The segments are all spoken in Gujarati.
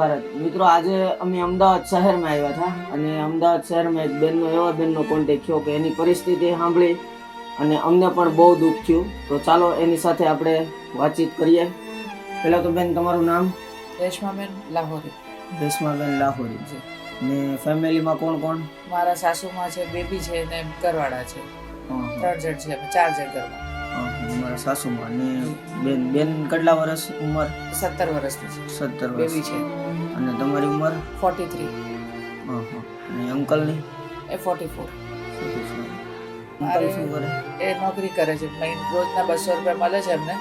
ભારત મિત્રો, આજે અમે અમદાવાદ શહેરમાં આવ્યા હતા અને અમદાવાદ શહેરમાં એક બેનનો કોન્ટેક્ટ થયો કે એની પરિસ્થિતિ સાંભળી અને અમને પણ બહુ દુઃખ થયું. તો ચાલો એની સાથે આપણે વાતચીત કરીએ. પહેલાં તો બેન, તમારું નામ? રેશમાબેન લાહોરી. રેશમાબેન લાહોરી. ને ફેમિલીમાં કોણ કોણ? મારા સાસુમાં છે, બેબી છે ને ઘરવાળા છે. 3 જણ છે, 4 જણ ઘરમાં. મારા સાસુમાં. ને બેન કેટલા વર્ષ ઉંમર? 17 વર્ષની છે. 17 બેબી વર્ષ. છે. અને તમારી ઉંમર? 43. અને અંકલની? એ 44. અંકલ શું કરે? એ નોકરી કરે છે. રોજના 200 રૂપિયા મળે છે એમને.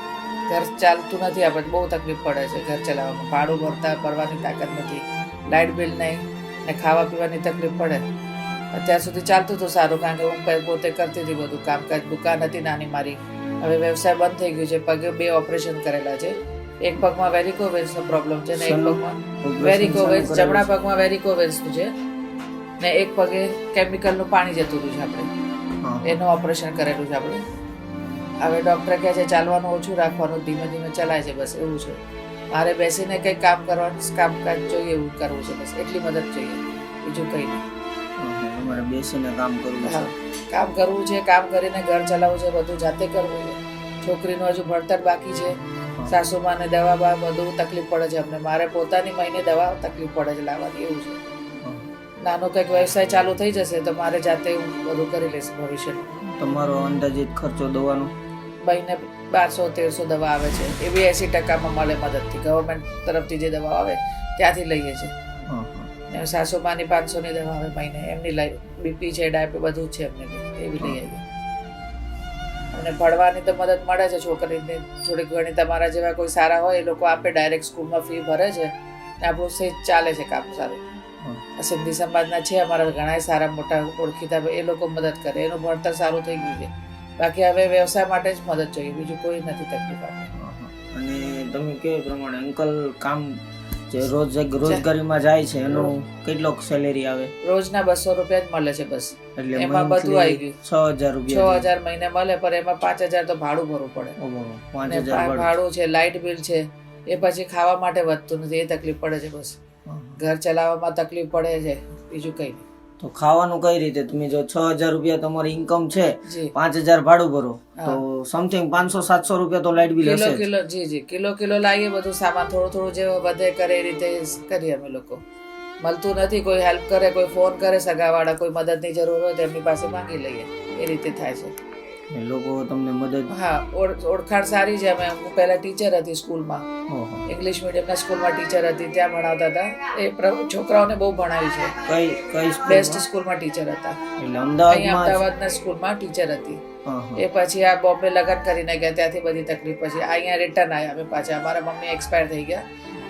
ઘર ચાલતું નથી, આપણે બહુ તકલીફ પડે છે ઘર ચલાવવામાં. ભાડું ભરવાની તાકાત નથી, લાઇટ બિલ નહીં ને ખાવા પીવાની તકલીફ પડે. અત્યાર સુધી ચાલતું હતું સારું, કારણ કે હું પોતે કરતી હતી બધું કામકાજ. દુકાન હતી નાની મારી. હવે વ્યવસાય બંધ થઈ ગયું છે. પગે 2 ઓપરેશન કરેલા છે. એક પગમાં વેરિકોવેન્સનો પ્રોબ્લેમ છે ને એક પગમાં વેરિકોવેન્સ, જમણા પગમાં વેરિકોવેન્સનું છે ને એક પગે કેમિકલનું પાણી જતું હતું છે આપણે, એનું ઓપરેશન કરેલું છે આપણે. હવે ડૉક્ટર કહે છે ચાલવાનું ઓછું રાખવાનું, ધીમે ધીમે ચલાય છે, બસ એવું છે. મારે બેસીને કંઈક કામ કરવાનું, કામકાજ જોઈએ એવું કરવું છે, બસ એટલી મદદ જોઈએ, બીજું કંઈ નહીં. તમારે બેસીને કામ કરવું છે? કામ કરવું છે, કામ કરીને ઘર ચલાવવું છે, બધું જાતે કરવું છે. છોકરીનું હજુ ભણતર બાકી છે. સાસુમાને દવા બધું તકલીફ પડે છે અમને. મારે પોતાની મહિને દવા તકલીફ પડે છે લાવવાની, એવું છે. નાનો કંઈક વ્યવસાય ચાલુ થઈ જશે તો મારે જાતે હું બધું કરી લઈશ ભવિષ્યમાં. તમારો અંદાજિત ખર્ચો દવાનો? મહિને 1200-1300 દવા આવે છે. એ બી 80% મળે મદદથી. ગવર્મેન્ટ તરફથી જે દવા આવે ત્યાંથી લઈએ છીએ. સાસુમાની 500ની દવા આવે મહિને, એમની લઈ. બીપી છે, ડાયાબિટીસ બધું જ છે એમને, એ બી લઈ આવીએ. અને ભણવાની તો મદદ મળે છે છોકરીને થોડીક ઘણી. તમારા જેવા કોઈ સારા હોય એ લોકો આપે, ડાયરેક્ટ સ્કૂલમાં ફી ભરે છે ને આપણું સેજ ચાલે છે કામ સારું. સિંધી સમાજના છે અમારા ઘણા સારા મોટા ઓળખીતા, એ લોકો મદદ કરે, એનું ભણતર સારું થઈ ગયું છે. બાકી હવે વ્યવસાય માટે જ મદદ જોઈએ, બીજું કોઈ નથી તકલીફ આપણે. અને તમે કેવા પ્રમાણે અંકલ કામ જે રોજગારીમાં જાય છે એનું કેટલોક સેલેરી આવે? રોજના 200 રૂપિયા જ મળે છે બસ. એટલે એમાં બધું આવી ગયું. 6000 રૂપિયા. 6000 મહિને મળે, પણ એમાં 5000 તો ભાડું ભરવું પડે. 5000 ભાડું છે, લાઇટ બિલ છે, એ પછી ખાવા માટે વધતું નથી, એ તકલીફ પડે છે બસ. ઘર ચલાવવામાં તકલીફ પડે છે, બીજું કઈ નહીં. તો ખાવાનું કઈ રીતે? તમે જો 6000 રૂપિયા તમારી ઇન્કમ છે, 5000 ભાડું ભરો તો સમથિંગ 500-700 રૂપિયા તો લાઇટ બિલ હશે. કિલો લાવીએ બધું સામાન, થોડું થોડું જે વધે કરે એ રીતે કરીએ અમે લોકો. મળતું નથી, કોઈ હેલ્પ કરે, કોઈ ફોન કરે, સગાવાળા કોઈ મદદની જરૂર હોય તો એમની પાસે માંગી લઈએ, એ રીતે થાય છે. લોકો તમને મદદ? હા, ઓળખાણ સારી છે. હું પહેલા ટીચર હતી સ્કૂલમાં, ઇંગ્લિશ મીડિયમના સ્કૂલમાં ટીચર હતી, ત્યાં ભણાવતા હતા. એ છોકરાઓને બહુ ભણાવી છે. કઈ બેસ્ટ સ્કૂલમાં ટીચર હતા. અમદાવાદના સ્કૂલમાં ટીચર હતી. એ પછી આ બોમ્બે લગ્ન કરીને ગયા, ત્યાંથી બધી તકલીફ. પછી અહીંયા રિટર્ન આવ્યા અમે પાછા. અમારા મમ્મી એક્સપાયર થઈ ગયા,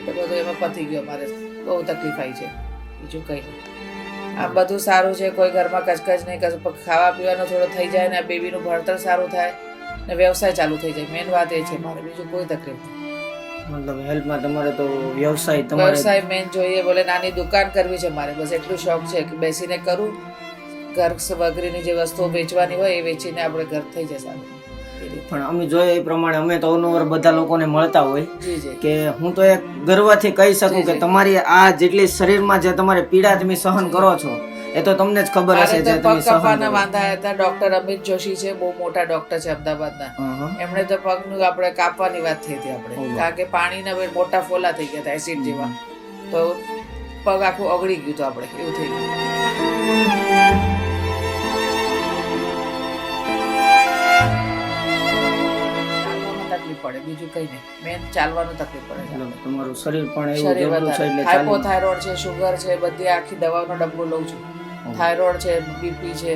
તો બધું એમાં પતી ગયું. અમારે બહુ તકલીફ આવી છે, બીજું કંઈ નહીં. આમ બધું સારું છે, કોઈ ઘરમાં કચકચ નહીં, ખાવા પીવાનું થોડું થઈ જાય ને બેબીનું ભણતર સારું થાય ને વ્યવસાય ચાલુ થઈ જાય. મેન વાત એ છે મારે, બીજું કોઈ તકલીફ નહીં. મતલબ હેલ્પમાં તમારે તો વ્યવસાય મેન જોઈએ. બોલે નાની દુકાન કરવી છે મારે, બસ એટલું શોખ છે કે બેસીને કરું. ઘર વગરીની જે વસ્તુઓ વેચવાની હોય એ વેચીને આપણે ઘર થઈ જાય સારું. પણ અમે જોઈએ એ પ્રમાણે અમે તો અવનવર બધા લોકોને મળતા હોય કે હું તો એક ગર્વથી કહી શકું કે તમારી આ જેટલી શરીરમાં જે તમારી પીડા તમે સહન કરો છો એ તો તમને જ ખબર હશે. જે તમે સહન કપાના વાંધા હતા. ડોક્ટર અમિત જોશી છે, બહુ મોટા ડોક્ટર છે અમદાવાદના. એમણે તો પગનું આપણે કાપવાની વાત થઈ હતી આપણે, કારણ કે પાણીના મોટા ફોલા થઈ ગયા હતા એસિડ જેવા, તો પગ આખું ઓગળી ગયું હતું આપણે, એવું થઈ ગયું. પડે બીજું કઈ નહીં, મેન ચાલવાનું તકલીફ પડે. તમારું શરીર પણ એવું જબરું છે એટલે હાઇપોથાઇરોઇડ છે, શુગર છે, બધી આખી દવાનો ડબ્બો લઉં છું. થાઇરોઇડ છે, બીપી છે,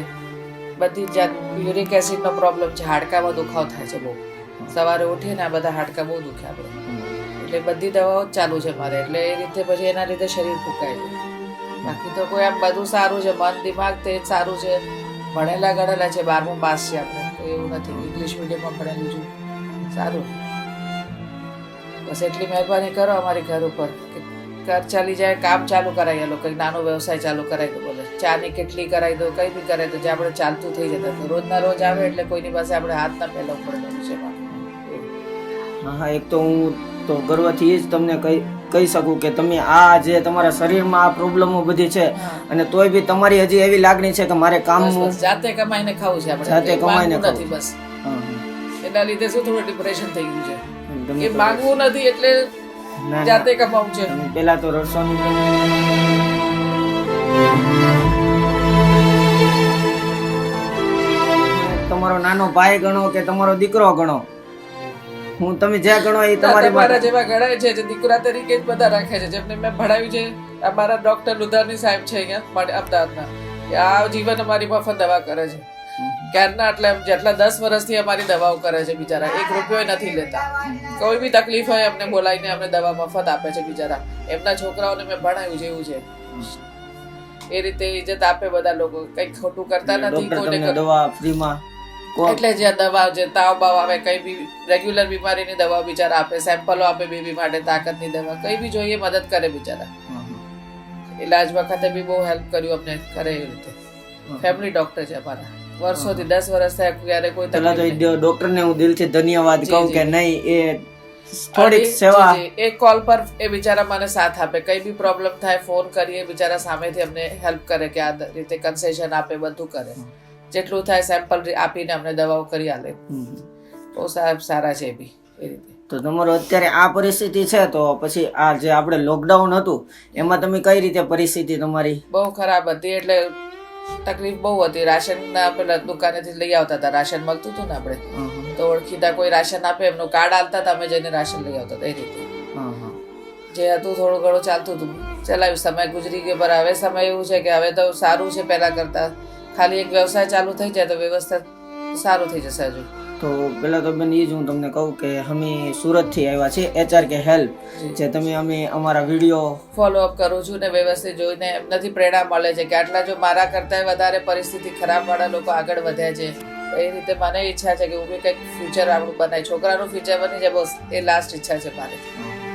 બધી જાત. યુરિક એસિડનો પ્રોબ્લેમ છે, હાડકામાં દુખાવો થાય છે બહુ. સવારે ઉઠીએ ને આ બધા હાડકા બહુ દુખે આપણે, એટલે બધી દવાઓ જ ચાલુ છે મારે. એટલે એ રીતે પછી એના લીધે શરીર ફૂંકાય છે. બાકી તો કોઈ આમ બધું સારું છે, મન દિમાગ તે જ સારું છે. ભણેલા ગણેલા છે, 12મું પાસ છે આપણે, એવું નથી. ઇંગ્લિશ મીડિયમમાં ભણેલું છું, સારું. બસ એટલી મહેરબાની કરો અમારી ઘર ઉપર કે ઘર ચાલી જાય, કામ ચાલુ કરાવી લો, કંઈક નાનો વ્યવસાય ચાલુ કરાવી દો. બોલે ચાની કેટલી કરાવી દો, કંઈ બી કરાવી દો, જે આપણે ચાલતું થઈ જતા. રોજના રોજ આવે એટલે કોઈની પાસે આપણે હાથ ના ફેલાવવું પડે છે. હા, એક તો હું તો ગર્વથી એ જ તમને કહી શકું કે તમે આ જે તમારા શરીરમાં આ પ્રોબ્લેમો બધી છે અને તોય બી તમારી હજી એવી લાગણી છે કે મારે કામ બસ જાતે કમાઈને ખાવું છે આપણે જાતે કમાઈને માંગવું નથી બસ એના લીધે શું થોડું ડિપ્રેશન થઈ ગયું છે એ માંગવું નથી એટલે જાતે કમાવું છે. પેલા તો રસોની તમારો નાનો ભાઈ ગણો કે તમારો દીકરો ગણો, હું તમે જ્યાં ગણો એ તમારી તમારા જેવા ગણાય છે જે દીકરા તરીકે જ બધા રાખે છે. જેમને મેં ભણાવ્યું છે અમારા ડોક્ટર લુધારની સાહેબ છે અહીંયા અમદાવાદના, આ જીવન અમારી મફત દવા કરે છે ક્યારના, એટલે જેટલા 10 વર્ષથી અમારી દવાઓ કરે છે બિચારા, 1 રૂપિયો નથી લેતા. કોઈ બી તકલીફ હોય અમને બોલાવીને અમને દવા મફત આપે છે બિચારા. એમના છોકરાઓને મેં ભણાવ્યું છે, એવું છે. એ રીતે ઇજ્જત આપે બધા લોકો, કઈ ખોટું કરતા નથી કોઈને. દવા ફ્રીમાં એટલે જે દવા જે તાવ બાવ આવે કઈ બી રેગ્યુલર બીમારીની દવા બિચારા આપે, સેમ્પલો આપે બેબી માટે, તાકાતની દવા કઈ બી જોઈએ મદદ કરે બિચારા. ઇલાજ વખતે બી બહુ હેલ્પ કર્યું અમને, કરે એ રીતે. ફેમિલી ડોક્ટર છે અમારા, વર્ષોથી 10 વર્ષ થયા, ક્યારે કોઈ પેલા તો ડોક્ટરને હું દિલથી ધન્યવાદ કહું કે નહીં એ થોડીક સેવા, એક કોલ પર એ બિચારા મને સાથ આપે, કઈ બી પ્રોબ્લેમ થાય ફોન કરીએ બિચારા સામેથી અમને હેલ્પ કરે કે આ રીતે કન્સેશન આપે, બધું કરે. જેટલું થાય સેમ્પલ આપીને અમને દવાઓ કરી આલે. બહુ સારા છે એ બી એ રીતે. તો તમારો અત્યારે આ પરિસ્થિતિ છે, તો પછી આ જે આપણે લોકડાઉન હતું એમાં તમે કઈ રીતે પરિસ્થિતિ તમારી? બહુ ખરાબ હતી, એટલે તકલીફ બહુ હતી. રાશન ના પેલા દુકાનેથી લઈ આવતા હતા, રાશન મળતું હતું ને આપણે, તો ઓળખીતા કોઈ રાશન આપે એમનું કાર્ડ આલતા હતા, અમે જઈને રાશન લઈ આવતા હતા. એ રીતે જે હતું થોડું ઘણું ચાલતું હતું, ચલાવ્યું. સમય ગુજરી ગયો, પર હવે સમય એવું છે કે હવે તો સારું છે પહેલા કરતા. ખાલી એક વ્યવસાય ચાલુ થઈ જાય તો વ્યવસ્થા સારું થઈ જશે હજુ. તો પેલા તો બેન એ જ હું તમને કહું કે અમે સુરતથી આવ્યા છીએ, HRK હેલ્પ, જે તમે અમે અમારા વિડીયો ફોલોઅપ કરું છું ને વ્યવસ્થિત જોઈને એમનાથી પ્રેરણા મળે છે કે આટલા જો મારા કરતાં વધારે પરિસ્થિતિ ખરાબ વાળા લોકો આગળ વધ્યા છે. એ રીતે મને ઈચ્છા છે કે હું બી કંઈક ફ્યુચર આપણું બનાવી, છોકરાનું ફ્યુચર બની જાય, બસ એ લાસ્ટ ઈચ્છા છે મારે.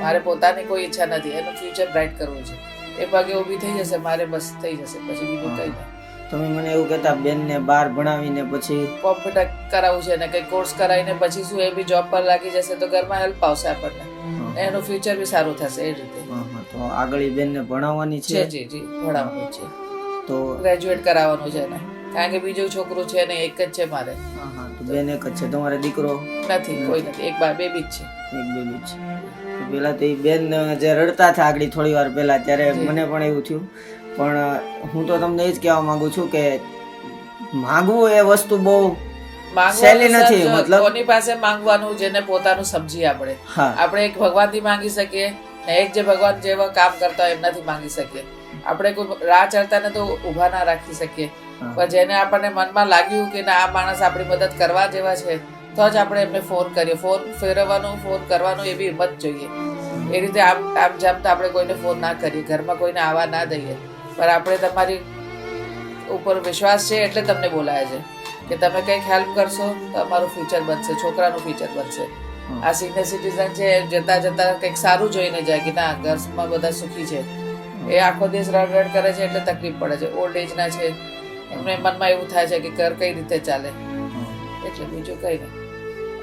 મારે પોતાની કોઈ ઈચ્છા નથી, એનું ફ્યુચર બ્રાઇટ કરવું છે. એ ભાગે ઊભી થઈ જશે મારે, બસ થઈ જશે, પછી બીજું કંઈ નહીં. તમે મને એવું કહેતા બેનને બહાર ભણાવીને પછી કોમ્પ્યુટર કરાવવું છે ને કંઈ કોર્સ કરાવીને પછી શું એ બી જોબ પર લાગી જશે તો ઘરમાં હેલ્પ આવશે આપણને, એનું ફ્યુચર બી સારું થશે. એ રીતે તો આગળ એ બેનને ભણાવવાની છે? જી જી ભણાવવાનું છે, તો ગ્રેજ્યુએટ કરાવવાનું છે ને, કારણ કે બીજું છોકરું છે ને, એક જ છે મારે. તો બેન એક જ છે, તમારે દીકરો નથી? કોઈ નથી, એક બેબી જ છે. એક બેબી છે. પેલા તો એ બેન જે રડતા હતા આગળ થોડી વાર પહેલા, ત્યારે મને પણ એવું થયું. પણ હું તો તમને એ જ કહેવા માંગુ છું કે માંગવું એ વસ્તુ બહુ સહેલી નથી. મતલબ કોની પાસે માંગવાનું જેને પોતાનું સમજી આપણે. આપણે એક ભગવાનથી માંગી શકીએ ને એક જે ભગવાન જેવા કામ કરતા હોય એમનાથી માંગી શકીએ. આપણે કોઈ રાહ ચડતા ને તો ઊભા ના રાખી શકીએ, પણ જેને આપણને મનમાં લાગ્યું કે ના આ માણસ આપણી મદદ કરવા જેવા છે તો જ આપણે એમને ફોન કરીએ. ફોન ફેરવવાનું, ફોન કરવાનું એવી હિંમત જોઈએ. એ રીતે આમ જામ તો આપણે કોઈને ફોન ના કરીએ, ઘરમાં કોઈને આવવા ના દઈએ. પણ આપણે તમારી ઉપર વિશ્વાસ છે એટલે તમને બોલાયા છે કે તમે કંઈક હેલ્પ કરશો તો અમારું ફ્યુચર બનશે, છોકરાનું ફ્યુચર બનશે. આ સિનિયર સિટીઝન છે, જતા જતા કંઈક સારું જોઈને જાય કે ના ઘરમાં બધા સુખી છે. એ આખો દિવસ રડ કરે છે એટલે તકલીફ પડે છે. ઓલ્ડ એજના છે, એમને મનમાં એવું થાય છે કે ઘર કઈ રીતે ચાલે, એટલે બીજું કંઈ નહીં.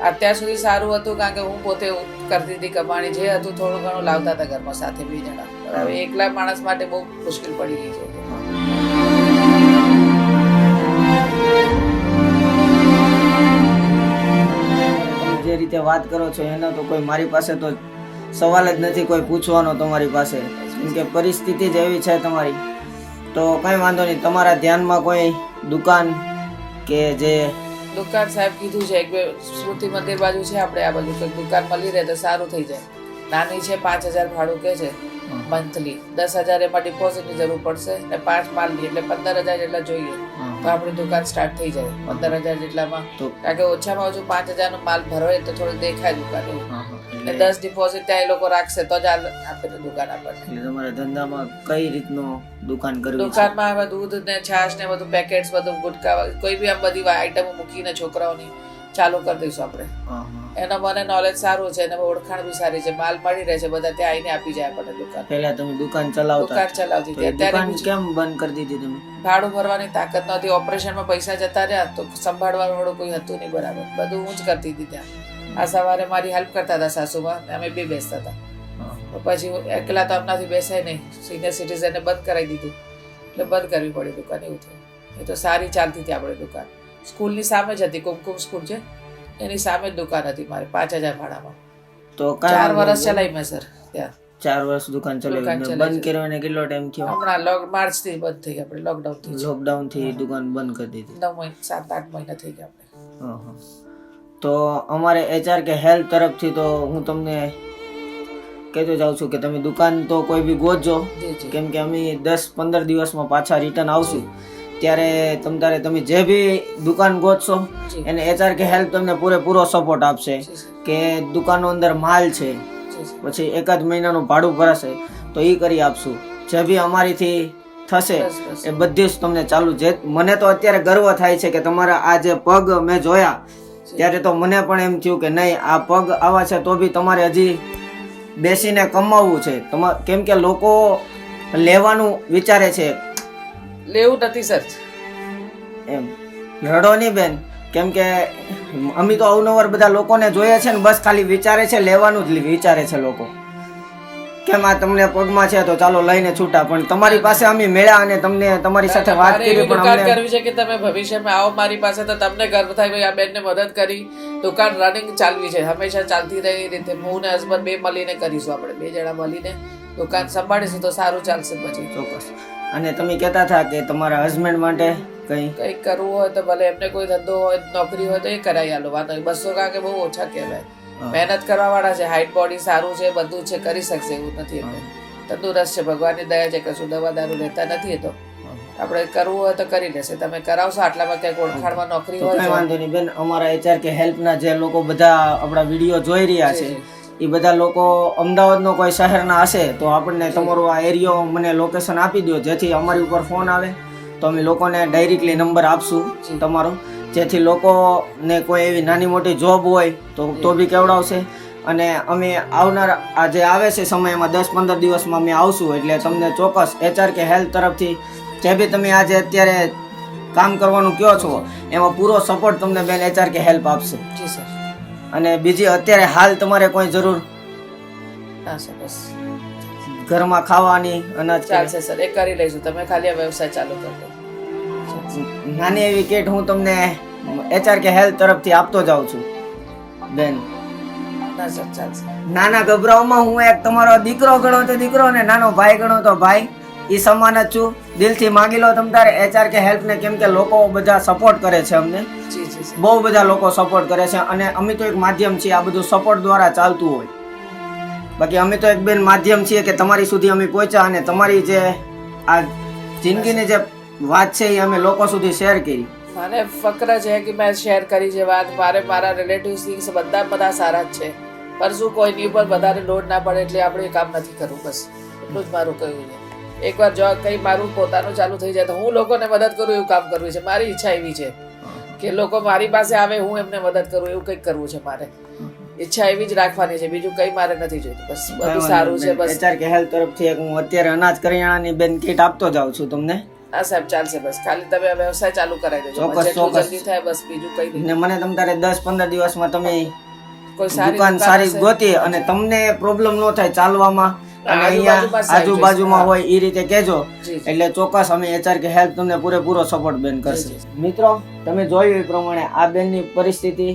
અત્યાર સુધી સારું હતું કારણ કે હું પોતે કરતી હતી કમાણી, જે હતું થોડું ઘણું લાવતા હતા ઘરમાં સાથે 2 જણા. હવે એકલા માણસ માટે બહુ મુશ્કેલ પડી ગઈ છે. જે રીતે વાત કરો છો એનો તો કોઈ મારી પાસે તો સવાલ જ નથી કોઈ પૂછવાનો તમારી પાસે, કેમ કે પરિસ્થિતિ જ એવી છે તમારી. તો કઈ વાંધો નહીં, તમારા ધ્યાનમાં કોઈ દુકાન કે જે દુકાન સાહેબ કીધું છે, એક બે સ્મૃતિ મંદિર બાજુ છે આપણે આ બાજુ, કંઈક દુકાન મળી રહે તો સારું થઈ જાય. નાની છે, 5000 ભાડું કે છે મંથલી, 10000 એમાં ડિપોઝિટની જરૂર પડશે ને 5 માલની એટલે 15000 જેટલા જોઈએ તો આપણી દુકાન સ્ટાર્ટ થઈ જાય 15000 જેટલામાં. કારણ કે ઓછામાં ઓછું 5000 નો માલ ભરવાય તો થોડું દેખાય દુકાન એવું, ને 10 ડિપોઝિટ ત્યાં એ લોકો રાખશે તો જ આપે દુકાન આપણને. તમારા ધંધામાં કઈ રીતનો દુકાન કરવી? દુકાનમાં હવે દૂધ ને છાશ ને બધું પેકેટ્સ, બધું ગુટકા, કોઈ બી આમ બધી આઈટમો મૂકીને છોકરાઓની ચાલુ કરી દઈશું આપણે. એનો મને નોલેજ સારું છે અને ઓળખાણ બી સારી છે, માલ મળી રહે છે, બધા ત્યાં આવીને આપી જાય આપણને દુકાન. પહેલા તમે દુકાન ચલાવતી હતી, અત્યારે કેમ બંધ કરી દીધી તમે? ભાડું ભરવાની તાકાત નહોતી, ઓપરેશનમાં પૈસા જતા રહ્યા તો સંભાળવા વાળું કોઈ હતું નહીં બરાબર, બધું હું જ કરતી હતી ત્યાં. આ સવારે મારી હેલ્પ કરતા હતા સાસુમાં, અમે બે બેસતા હતા. પછી એકલા તો આમનાથી બેસાય નહીં, સિનિયર સિટીઝનને બંધ કરાવી દીધું એટલે બંધ કરવી પડી દુકાન, એવું થયું. એ તો સારી ચાલતી હતી આપણે દુકાન, સ્કૂલની સામે જ હતી, કુમકુમ સ્કૂલ છે એની સામે જ દુકાન હતી મારી, 5000 ભાડામાં. તો 4 વર્ષ ચલાવી મેં સર ત્યાં. 4 વર્ષ દુકાન ચલાવી. બંધ કર્યો કેટલો ટાઈમ થયો? હમણાં માર્ચ થી બંધ થઈ આપણે, લોકડાઉન થી. લોકડાઉન થી દુકાન બંધ કરી દીધી. 9 મહિના 7-8 મહિના થઈ ગયા આપણે. તો અમારે HR કે હેલ્થ તરફથી તો હું તમને કહેતો જાઉં છું કે તમે દુકાન તો કોઈ બી ગોતજો, કેમ કે અમે 10-15 દિવસમાં પાછા રિટર્ન આવશું. ત્યારે તમે જે બી દુકાન ગોતશો એને HR કે હેલ્પ તમને પૂરેપૂરો સપોર્ટ આપશે કે દુકાનનો અંદર માલ છે, પછી 1 મહિનાનું ભાડું ભરાશે તો એ કરી આપશું. જે બી અમારીથી થશે એ બધી જ તમને ચાલુ. જે મને તો અત્યારે ગર્વ થાય છે કે તમારા આ જે પગ મેં જોયા ત્યારે તો મને પણ એમ થયું કે નહીં, આ પગ આવા છે તો બી તમારે હજી બેસીને કમાવવું છે. કેમ કે લોકો લેવાનું વિચારે છે, લેવું નથી સર. એમ રડો નહીં બેન, કેમ કે અમે તો અવનવર બધા લોકોને જોઈએ છે ને, બસ ખાલી વિચારે છે લેવાનું જ વિચારે છે લોકો, કેમ આ તમને પગમાં છે તો ચાલો લઈને છૂટા. પણ તમારી પાસે અમે મળ્યા અને તમને તમારી સાથે વાત કરી, પણ દુકાન કરવી છે કે તમે ભવિષ્યમાં આવો મારી પાસે તો તમને ગર્વ થાય ભાઈ આ બેનને મદદ કરી, દુકાન રનિંગ ચાલવી છે, હંમેશા ચાલતી રહે એ રીતે. હું ને હસબન્ડ બે મળીને કરીશું, આપણે 2 જણા મળીને દુકાન સંભાળીશું તો સારું ચાલશે પછી. ચોક્કસ. અને તમે કહેતા હતા કે તમારા હસબન્ડ માટે કંઈક કરવું હોય તો ભલે એમને કોઈ ધંધો હોય નોકરી હોય તો એ કરાવી આલો. વાત 200 કારણ કે બહુ ઓછા કહેવાય, મહેનત કરવા વાળા છે, હાઈટ બોડી સારું છે, બધું છે, કરી શકશે એવું નથી. તંદુરસ્ત છે, ભગવાનની દયા છે, કશું દવા દારૂ લેતા નથી. એ તો આપણે કરવું હોય તો કરી લેશે. તમે કરાવશો આટલામાં ક્યાંક ઓળખાણમાં નોકરી હોય તો વાંધો નહીં બેન. અમારા HR કે હેલ્પના જે લોકો બધા આપણા વિડીયો જોઈ રહ્યા છે એ બધા લોકો અમદાવાદનો કોઈ શહેરના હશે તો આપણને તમારો આ એરિયો મને લોકેશન આપી દો, જેથી અમારી ઉપર ફોન આવે તો અમે લોકોને ડાયરેક્ટલી નંબર આપશું તમારો, જેથી લોકોને કોઈ એવી નાની મોટી જોબ હોય તો બી કેવડાવશે. અને અમે આવનાર આ જે આવે છે સમયમાં 10-15 દિવસમાં અમે આવશું, એટલે તમને ચોક્કસ HR કે હેલ્થ તરફથી જે બી તમે આજે અત્યારે કામ કરવાનું કહો છો એમાં પૂરો સપોર્ટ તમને બેન HR કે હેલ્પ આપશે. જી સર. અને બીજી અત્યારે હાલ તમારે કોઈ જરૂર? હા સર, બસ ઘરમાં ખાવાની અનાજ ચાલશે સર, એ કરી લઈશું. તમે ખાલી આ વ્યવસાય ચાલુ કરો. નાની એવી કીટ હું તમને HR કે હેલ્થ તરફથી આપતો જાઉં છું બેન. ના સર, ચાલશે. નાના ગભરાઓમાં હું એક તમારો દીકરો ગણો તો દીકરો અને નાનો ભાઈ ગણો તો ભાઈ, એ સમાન જ છું. દિલથી માગી લો તમ તારે HR કે હેલ્પ ને, કેમ કે લોકો બધા સપોર્ટ કરે છે અમને, બહુ બધા લોકો સપોર્ટ કરે છે. અને અમે તો એક માધ્યમ છીએ, આ બધું સપોર્ટ દ્વારા ચાલતું હોય. બાકી અમે તો એક બેન માધ્યમ છીએ કે તમારી સુધી અમે પહોંચ્યા અને તમારી જે આ જિંદગીની જે વાત છે એ અમે લોકો સુધી શેર કરી. મને ફક્ર છે કે મેં શેર કરી છે વાત. મારા રિલેટિવ્સ બધા સારા જ છે, પણ શું કોઈની ઉપર વધારે લોડ ના પડે એટલે આપણે કામ નથી કરવું. બસ એટલું જ મારું કહ્યું છે. એકવાર જો કંઈ મારું પોતાનું ચાલુ થઈ જાય તો હું લોકોને મદદ કરું એવું કામ કરવું છે. મારી ઈચ્છા એવી છે કે લોકો મારી પાસે આવે, હું એમને મદદ કરું, એવું કંઈક કરવું છે મારે. ઈચ્છા એવી જ રાખવાની છે, બીજું કંઈ મારે નથી જોઈતું. બસ બધું સારું છે. બસ HR કે હેલ્થ તરફથી હું અત્યારે અનાજ કરિયાણાની બેન કીટ આપતો જાઉં છું તમને. હા સાહેબ, ચાલશે. બસ ખાલી તમે આ વ્યવસાય ચાલુ કરાવી દેજો, જેટલું જલ્દી થાય બસ, બીજું કંઈ નહીં. ને મને તમ તારે 10-15 દિવસમાં તમે કોઈ સારી દુકાન સારી ગોતી અને તમને પ્રોબ્લેમ ન થાય ચાલવામાં અને અહીંયા આજુબાજુમાં હોય એ રીતે કહેજો, એટલે ચોક્કસ અમે HR કે હેલ્પ તમને પૂરેપૂરો સપોર્ટ બેન કરશે. મિત્રો તમે જોયું એ પ્રમાણે આ બેનની પરિસ્થિતિ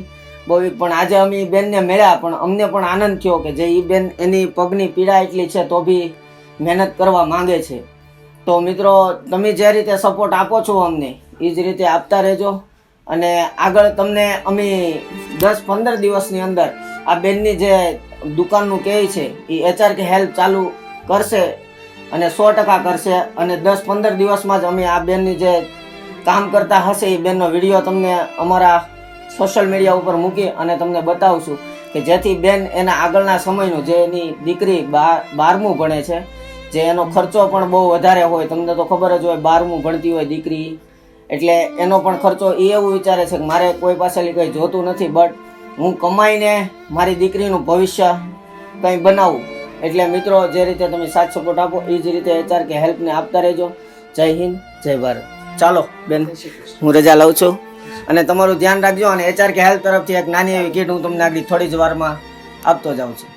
બહુ, પણ આજે અમે બેનને મળ્યા પણ અમને પણ આનંદ થયો કે જે એ બેન એની પગની પીડા એટલી છે તો બી મહેનત કરવા માંગે છે. તો મિત્રો તમે જે રીતે સપોર્ટ આપો છો અમને એ જ રીતે આપતા રહેજો. અને આગળ તમને અમે 10-15 દિવસની અંદર આ બેનની જે દુકાનનું કહે છે એ HR કે હેલ્પ ચાલુ કરશે અને 100% કરશે. અને 10-15 દિવસમાં જ અમે આ બેનની જે કામ કરતા હશે એ બેનનો વિડીયો તમને અમારા સોશિયલ મીડિયા ઉપર મૂકી અને તમને બતાવશું કે જેથી બેન એના આગળના સમયનું, જે એની દીકરી 12મું ભણે છે, જે એનો ખર્ચો પણ બહુ વધારે હોય, તમને તો ખબર જ હોય 12મું ભણતી હોય દીકરી, એટલે એનો પણ ખર્ચો એ એવું વિચારે છે કે મારે કોઈ પાસેથી કંઈ જોતું નથી, બટ હું કમાઈને મારી દીકરીનું ભવિષ્ય કંઈ બનાવું. એટલે મિત્રો જે રીતે તમે સાથ સપોર્ટ આપો એ જ રીતે HR કે હેલ્પને આપતા રહેજો. જય હિન્દ, જય ભારત. ચાલો બેન, હું રજા લઉં છું અને તમારું ધ્યાન રાખજો. અને HR કે હેલ્પ તરફથી એક નાની એવી કીટ હું તમને આગળ થોડી જ વારમાં આપતો જાઉં છું.